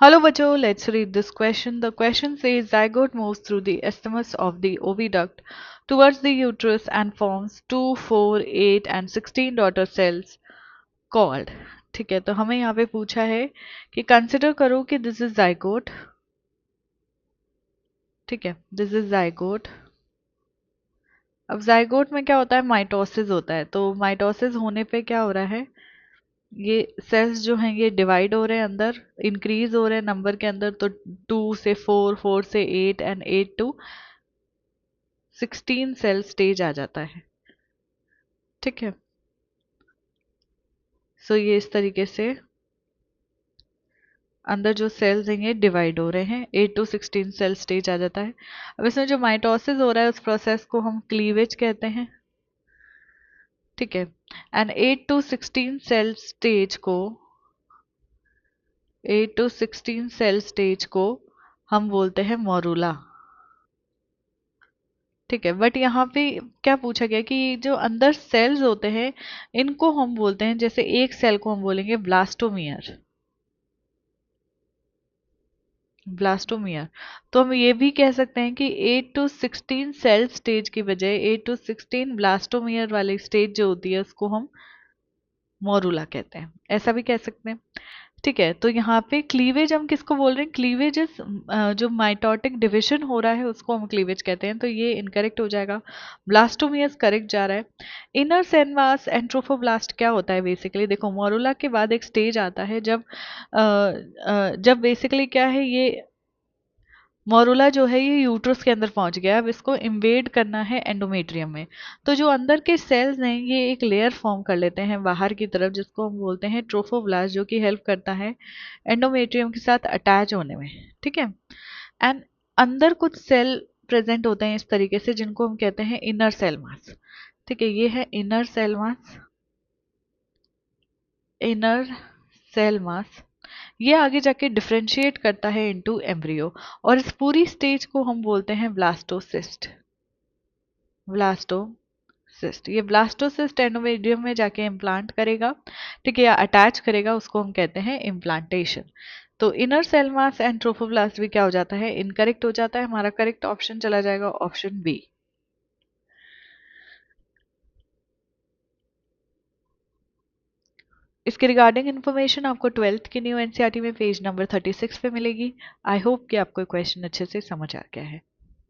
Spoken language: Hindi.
Hello बच्चों, let's read this question. The question says zygote moves through the isthmus of the oviduct towards the uterus and forms 2, 4, 8 and 16 daughter cells called. ठीक है, तो हमें यहाँ पे पूछा है कि कंसिडर करो कि दिस इज जाइगोट. ठीक है, दिस इज जाइगोट. अब जाइगोट में क्या होता है, माइटोसिस होता है. तो माइटोसिस होने पे क्या हो रहा है, ये सेल्स जो हैं ये डिवाइड हो रहे हैं, अंदर इंक्रीज हो रहे हैं नंबर के अंदर. तो 2 से 4, 4 से 8 एंड 8 टू 16 सेल स्टेज आ जाता है. ठीक है, सो ये इस तरीके से अंदर जो सेल्स हैं ये डिवाइड हो रहे हैं. 8 टू 16 सेल स्टेज आ जाता है. अब इसमें जो माइटोसिस हो रहा है उस प्रोसेस को हम क्लीवेज कहते हैं. ठीक है, एंड 8 टू 16 सेल स्टेज को 8 टू 16 सेल स्टेज को हम बोलते हैं मोरूला. ठीक है, बट यहाँ पे क्या पूछा गया कि जो अंदर सेल्स होते हैं इनको हम बोलते हैं, जैसे एक सेल को हम बोलेंगे ब्लास्टोमियर. ब्लास्टोमियर. तो हम ये भी कह सकते हैं कि 8 टू 16 सेल स्टेज की बजाय 8 टू 16 ब्लास्टोमियर वाली स्टेज जो होती है उसको हम मोरूला कहते हैं. ऐसा भी कह सकते हैं. ठीक है, तो यहाँ पे क्लीवेज हम किसको बोल रहे हैं, क्लीवेज इज जो माइटोटिक डिविजन हो रहा है उसको हम क्लीवेज कहते हैं. तो ये इनकरेक्ट हो जाएगा. ब्लास्टोमियस करेक्ट जा रहा है. इनर सेनवास एंट्रोफोब्लास्ट क्या होता है बेसिकली, देखो मोरूला के बाद एक स्टेज आता है जब बेसिकली क्या है, ये मोरूला जो है ये यूट्रस के अंदर पहुंच गया. अब इसको इन्वेड करना है एंडोमेट्रियम में. तो जो अंदर के सेल्स हैं ये एक लेयर फॉर्म कर लेते हैं बाहर की तरफ, जिसको हम बोलते हैं ट्रोफोब्लास्ट, जो कि हेल्प करता है एंडोमेट्रियम के साथ अटैच होने में. ठीक है, एंड अंदर कुछ सेल प्रेजेंट होते हैं इस तरीके से जिनको हम कहते हैं इनर सेल मास. ठीक है, ये है inner cell mass. Inner cell mass ये आगे जाके डिफरेंशिएट करता है इनटू एम्ब्रियो, और इस पूरी स्टेज को हम बोलते हैं ब्लास्टोसिस्ट. ब्लास्टोसिस्ट, ये ब्लास्टोसिस्ट एंडोमेट्रियम में जाके इम्प्लांट करेगा. ठीक है, या अटैच करेगा, उसको हम कहते हैं इम्प्लांटेशन. तो inner cell mass and trophoblast भी क्या हो जाता है, इनकरेक्ट हो जाता है. हमारा करेक्ट ऑप्शन चला जाएगा ऑप्शन बी. इसके रिगार्डिंग इन्फॉर्मेशन आपको 12th की न्यू एनसीईआरटी में पेज नंबर 36 पे मिलेगी. आई होप कि आपको क्वेश्चन अच्छे से समझ आ गया है.